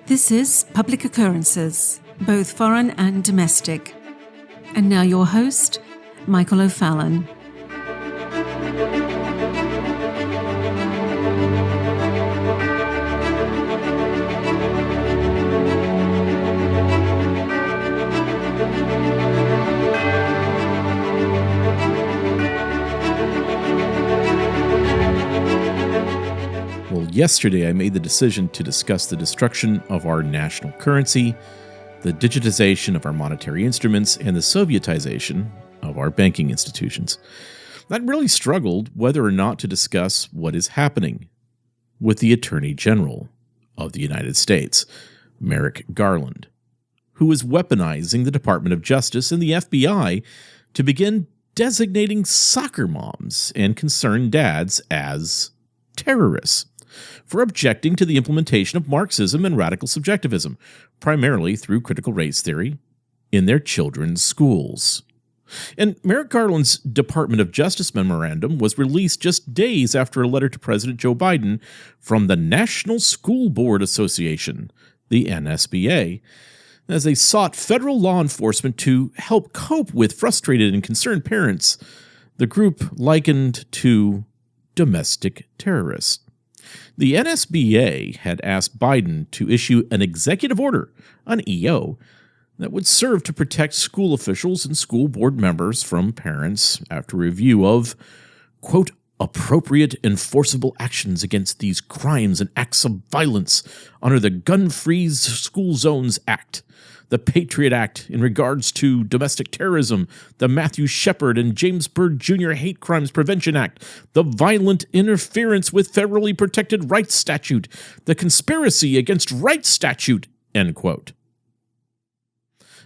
This is Public Occurrences, both foreign and domestic. And now your host, Michael O'Fallon. Yesterday, I made the decision to discuss the destruction of our national currency, the digitization of our monetary instruments, and the Sovietization of our banking institutions. I really struggled whether or not to discuss what is happening with the Attorney General of the United States, Merrick Garland, who is weaponizing the Department of Justice and the FBI to begin designating soccer moms and concerned dads as terrorists for objecting to the implementation of Marxism and radical subjectivism, primarily through critical race theory, in their children's schools. And Merrick Garland's Department of Justice memorandum was released just days after a letter to President Joe Biden from the National School Board Association, the NSBA, as they sought federal law enforcement to help cope with frustrated and concerned parents, the group likened to domestic terrorists. The NSBA had asked Biden to issue an executive order, an EO, that would serve to protect school officials and school board members from parents after review of, quote, appropriate enforceable actions against these crimes and acts of violence under the Gun-Free School Zones Act, the Patriot Act in regards to domestic terrorism, the Matthew Shepard and James Byrd Jr. Hate Crimes Prevention Act, the Violent Interference with Federally Protected Rights Statute, the Conspiracy Against Rights Statute, end quote.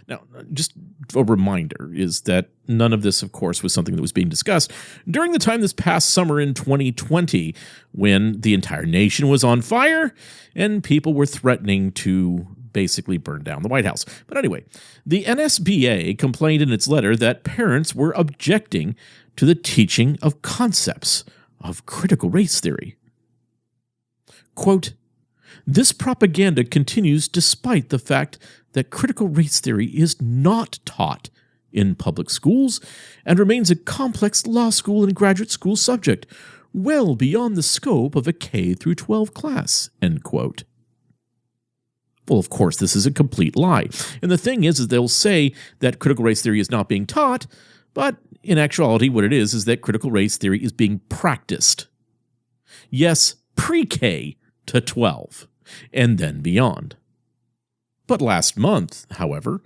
Now, just a reminder is that none of this, of course, was something that was being discussed during the time this past summer in 2020 when the entire nation was on fire and people were threatening to basically burn down the White House. But anyway, the NSBA complained in its letter that parents were objecting to the teaching of concepts of critical race theory. Quote, this propaganda continues despite the fact that critical race theory is not taught in public schools and remains a complex law school and graduate school subject, well beyond the scope of a K-12 class, end quote. Well, of course, this is a complete lie. And the thing is they'll say that critical race theory is not being taught, but in actuality, what it is that critical race theory is being practiced. Yes, pre-K to 12, and then beyond. But last month, however,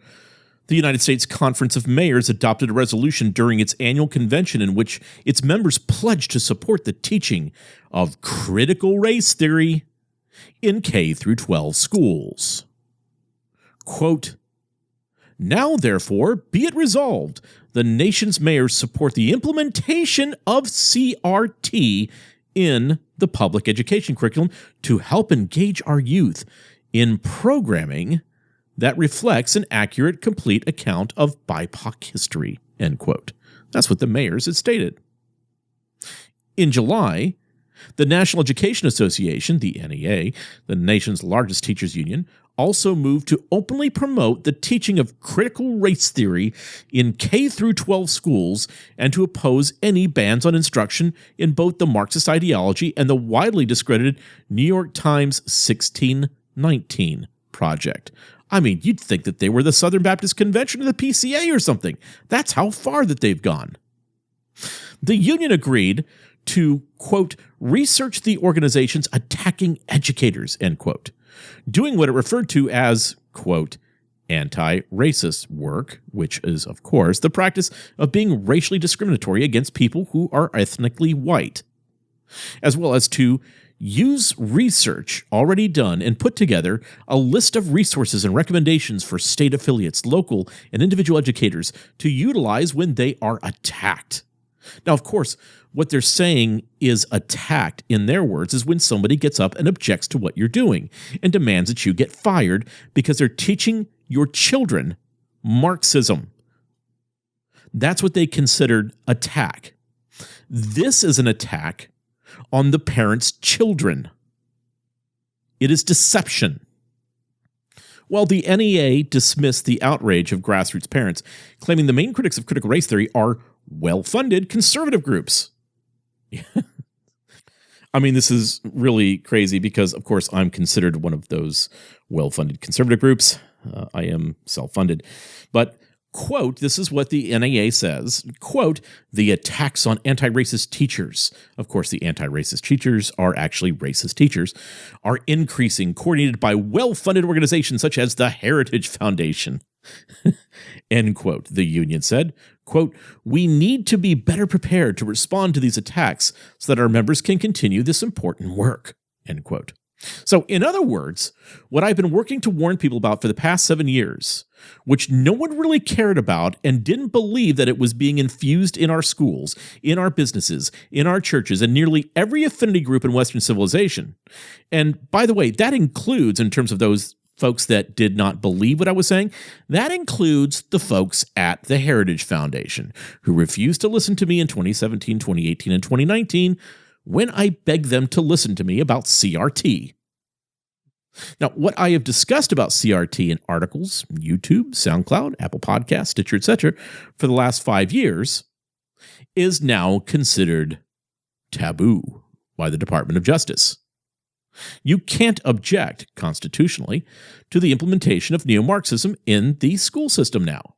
the United States Conference of Mayors adopted a resolution during its annual convention in which its members pledged to support the teaching of critical race theory in K-12 schools. Quote, now, therefore, be it resolved, the nation's mayors support the implementation of CRT in the public education curriculum to help engage our youth in programming that reflects an accurate, complete account of BIPOC history, end quote. That's what the mayors had stated. In July, the National Education Association, the NEA, the nation's largest teachers union, also moved to openly promote the teaching of critical race theory in K-12 schools and to oppose any bans on instruction in both the Marxist ideology and the widely discredited New York Times 1619 project. I mean, you'd think that they were the Southern Baptist Convention or the PCA or something. That's how far that they've gone. The union agreed to, quote, research the organizations attacking educators, end quote, doing what it referred to as, quote, anti-racist work, which is, of course, the practice of being racially discriminatory against people who are ethnically white, as well as to use research already done and put together a list of resources and recommendations for state affiliates, local, and individual educators to utilize when they are attacked. Now, of course, what they're saying is attacked, in their words, is when somebody gets up and objects to what you're doing and demands that you get fired because they're teaching your children Marxism. That's what they considered attack. This is an attack on the parents' children. It is deception. While the NEA dismissed the outrage of grassroots parents, claiming the main critics of critical race theory are well-funded conservative groups. I mean, this is really crazy because, of course, I'm considered one of those well-funded conservative groups. I am self-funded. But, quote, this is what the NEA says, quote, the attacks on anti-racist teachers, of course, the anti-racist teachers are actually racist teachers, are increasing, coordinated by well-funded organizations such as the Heritage Foundation. End quote. The union said, quote, we need to be better prepared to respond to these attacks so that our members can continue this important work. End quote. So, in other words, what I've been working to warn people about for the past 7 years, which no one really cared about and didn't believe that it was being infused in our schools, in our businesses, in our churches, and nearly every affinity group in Western civilization. And by the way, that includes, in terms of those folks that did not believe what I was saying, that includes the folks at the Heritage Foundation who refused to listen to me in 2017, 2018, and 2019 when I begged them to listen to me about CRT. Now, what I have discussed about CRT in articles, YouTube, SoundCloud, Apple Podcasts, Stitcher, etc., for the last 5 years is now considered taboo by the Department of Justice. You can't object constitutionally to the implementation of neo-Marxism in the school system now.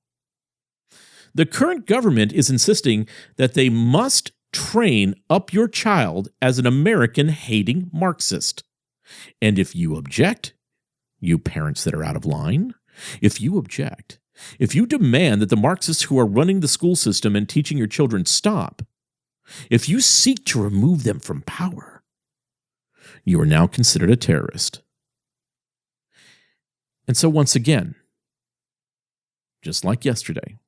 The current government is insisting that they must train up your child as an American-hating Marxist. And if you object, you parents that are out of line, if you object, if you demand that the Marxists who are running the school system and teaching your children stop, if you seek to remove them from power, you are now considered a terrorist. And so once again, just like yesterday,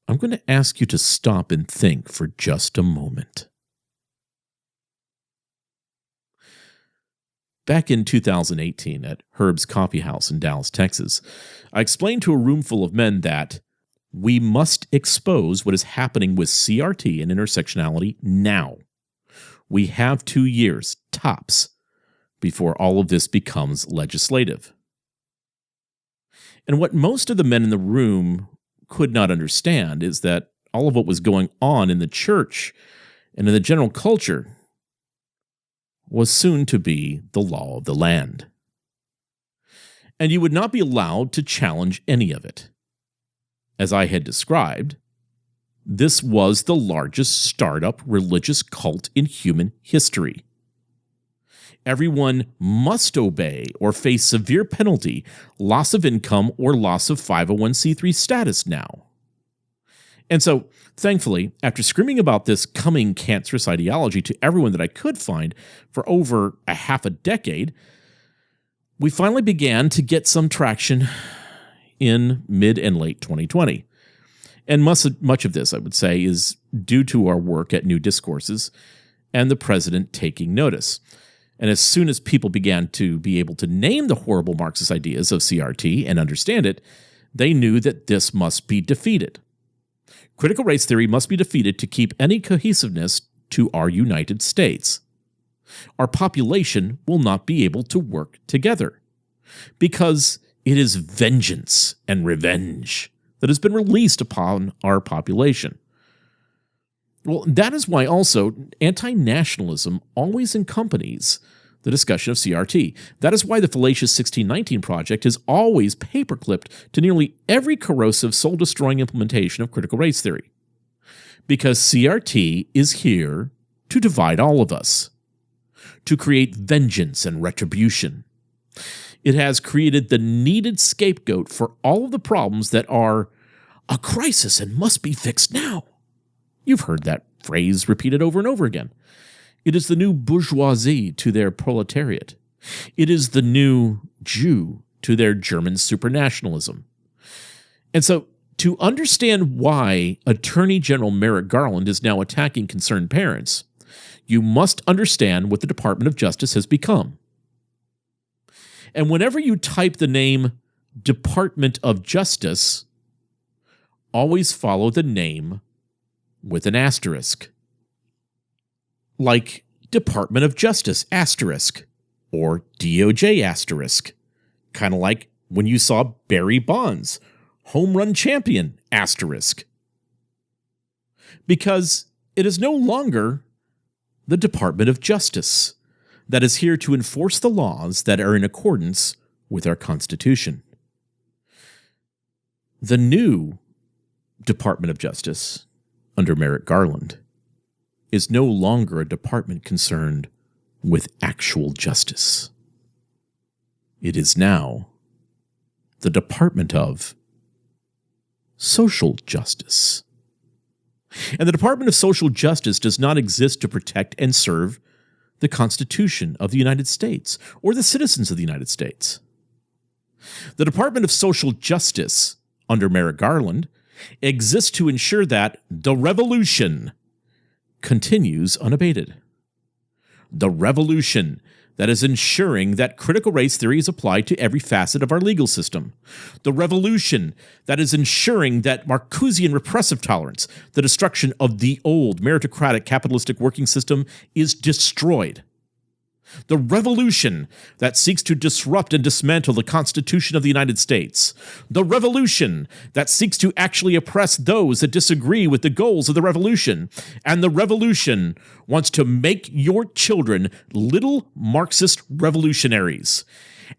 I'm going to ask you to stop and think for just a moment. Back in 2018 at Herb's Coffee House in Dallas, Texas, I explained to a room full of men that we must expose what is happening with CRT and intersectionality now. We have 2 years, tops, before all of this becomes legislative. And what most of the men in the room could not understand is that all of what was going on in the church and in the general culture was soon to be the law of the land. And you would not be allowed to challenge any of it. As I had described, this was the largest startup religious cult in human history. Everyone must obey or face severe penalty, loss of income, or loss of 501c3 status now. And so, thankfully, after screaming about this coming cancerous ideology to everyone that I could find for over a half a decade, we finally began to get some traction in mid and late 2020. And much of this, I would say, is due to our work at New Discourses and the president taking notice. And as soon as people began to be able to name the horrible Marxist ideas of CRT and understand it, they knew that this must be defeated. Critical race theory must be defeated to keep any cohesiveness to our United States. Our population will not be able to work together because it is vengeance and revenge that has been released upon our population. Well, that is why also anti-nationalism always accompanies the discussion of CRT. That is why the fallacious 1619 Project has always paperclipped to nearly every corrosive, soul-destroying implementation of critical race theory. Because CRT is here to divide all of us, to create vengeance and retribution. It has created the needed scapegoat for all of the problems that are a crisis and must be fixed now. You've heard that phrase repeated over and over again. It is the new bourgeoisie to their proletariat. It is the new Jew to their German supranationalism. And so, to understand why Attorney General Merrick Garland is now attacking concerned parents, you must understand what the Department of Justice has become. And whenever you type the name Department of Justice, always follow the name with an asterisk. Like Department of Justice asterisk or DOJ asterisk, kind of like when you saw Barry Bonds, home run champion, asterisk. Because it is no longer the Department of Justice that is here to enforce the laws that are in accordance with our Constitution. The new Department of Justice, under Merrick Garland, is no longer a department concerned with actual justice. It is now the Department of Social Justice. And the Department of Social Justice does not exist to protect and serve the Constitution of the United States or the citizens of the United States. The Department of Social Justice, under Merrick Garland, exists to ensure that the revolution continues unabated. The revolution that is ensuring that critical race theory is applied to every facet of our legal system. The revolution that is ensuring that Marcusian repressive tolerance, the destruction of the old meritocratic capitalistic working system, is destroyed. The revolution that seeks to disrupt and dismantle the Constitution of the United States. The revolution that seeks to actually oppress those that disagree with the goals of the revolution. And the revolution wants to make your children little Marxist revolutionaries.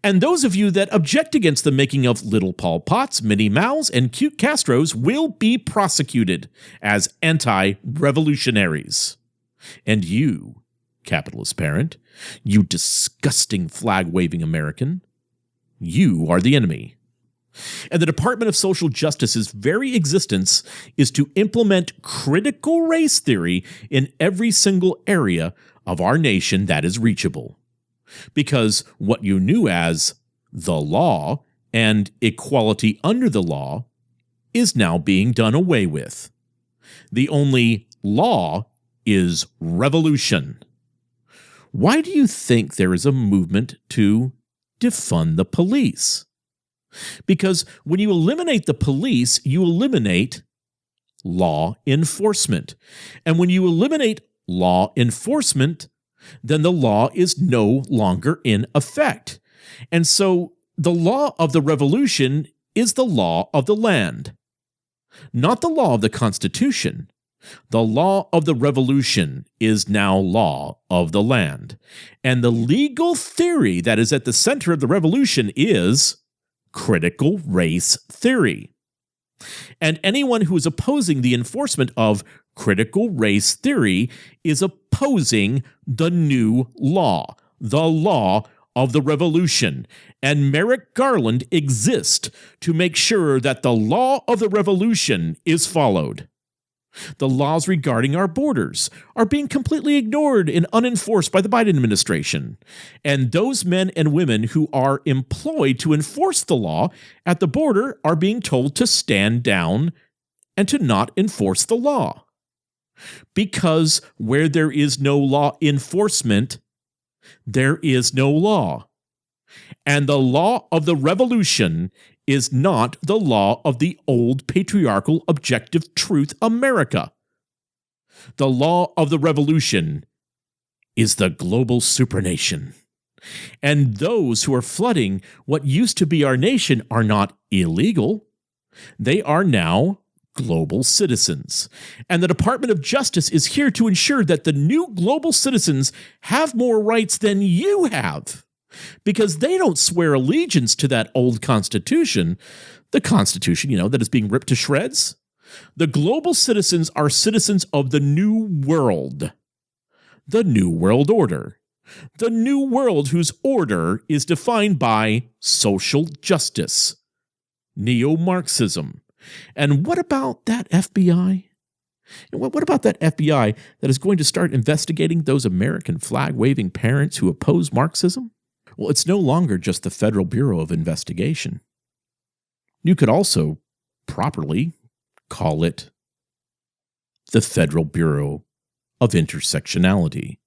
And those of you that object against the making of little Pol Pots, Mini Maos, and cute Castros will be prosecuted as anti-revolutionaries. And you, capitalist parent, you disgusting flag-waving American, you are the enemy. And the Department of Social Justice's very existence is to implement critical race theory in every single area of our nation that is reachable. Because what you knew as the law and equality under the law is now being done away with. The only law is revolution. Why do you think there is a movement to defund the police? Because when you eliminate the police, you eliminate law enforcement. And when you eliminate law enforcement, then the law is no longer in effect. And so the law of the revolution is the law of the land, not the law of the Constitution. The law of the revolution is now law of the land. And the legal theory that is at the center of the revolution is critical race theory. And anyone who is opposing the enforcement of critical race theory is opposing the new law, the law of the revolution. And Merrick Garland exists to make sure that the law of the revolution is followed. The laws regarding our borders are being completely ignored and unenforced by the Biden administration. And those men and women who are employed to enforce the law at the border are being told to stand down and to not enforce the law. Because where there is no law enforcement, there is no law. And the law of the revolution is not the law of the old patriarchal objective truth America. The law of the revolution is the global supranation. And those who are flooding what used to be our nation are not illegal. They are now global citizens. And the Department of Justice is here to ensure that the new global citizens have more rights than you have. Because they don't swear allegiance to that old Constitution, the Constitution, that is being ripped to shreds. The global citizens are citizens of the New World, the New World Order, the New World whose order is defined by social justice, neo-Marxism. And what about that FBI? What about that FBI that is going to start investigating those American flag-waving parents who oppose Marxism? Well, it's no longer just the Federal Bureau of Investigation. You could also properly call it the Federal Bureau of Intersectionality.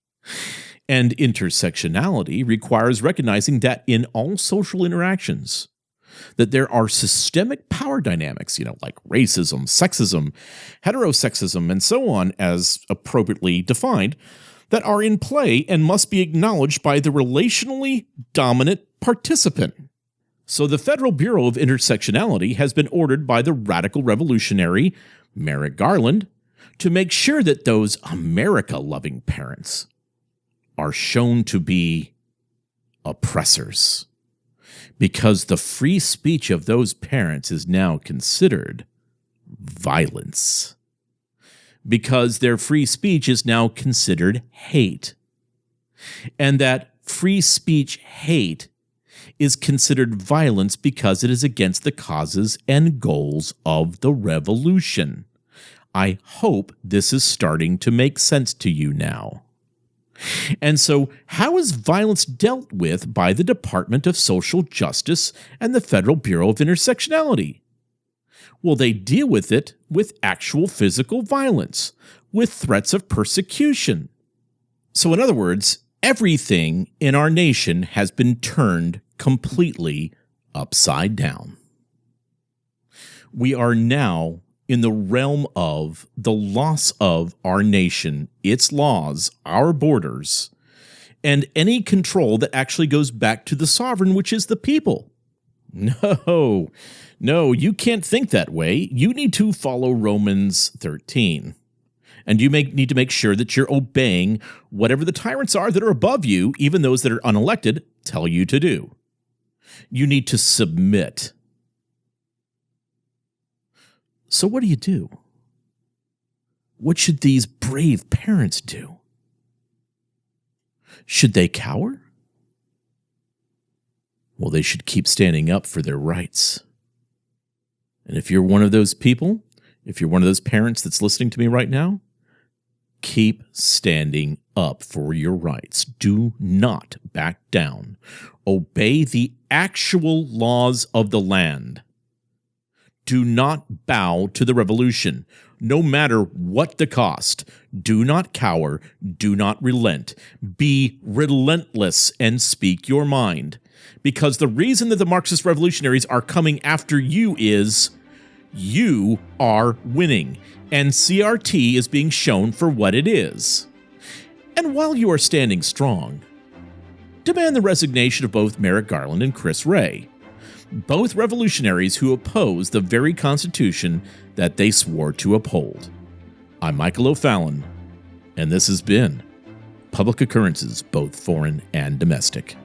And intersectionality requires recognizing that in all social interactions, that there are systemic power dynamics, like racism, sexism, heterosexism, and so on, as appropriately defined, that are in play and must be acknowledged by the relationally dominant participant. So the Federal Bureau of Intersectionality has been ordered by the radical revolutionary Merrick Garland to make sure that those America-loving parents are shown to be oppressors, because the free speech of those parents is now considered violence, because their free speech is now considered hate, and that free speech hate is considered violence because it is against the causes and goals of the revolution. I hope this is starting to make sense to you now. And so, how is violence dealt with by the Department of Social Justice and the Federal Bureau of Intersectionality? Well, they deal with it with actual physical violence, with threats of persecution. So, in other words, everything in our nation has been turned completely upside down. We are now in the realm of the loss of our nation, its laws, our borders, and any control that actually goes back to the sovereign, which is the people. No, you can't think that way. You need to follow Romans 13. And you need to make sure that you're obeying whatever the tyrants are that are above you, even those that are unelected, tell you to do. You need to submit. So what do you do? What should these brave parents do? Should they cower? Well, they should keep standing up for their rights. And if you're one of those people, if you're one of those parents that's listening to me right now, keep standing up for your rights. Do not back down. Obey the actual laws of the land. Do not bow to the revolution, no matter what the cost. Do not cower. Do not relent. Be relentless and speak your mind. Because the reason that the Marxist revolutionaries are coming after you is you are winning, and CRT is being shown for what it is. And while you are standing strong, demand the resignation of both Merrick Garland and Chris Wray, both revolutionaries who oppose the very Constitution that they swore to uphold. I'm Michael O'Fallon, and this has been Public Occurrences, both foreign and domestic.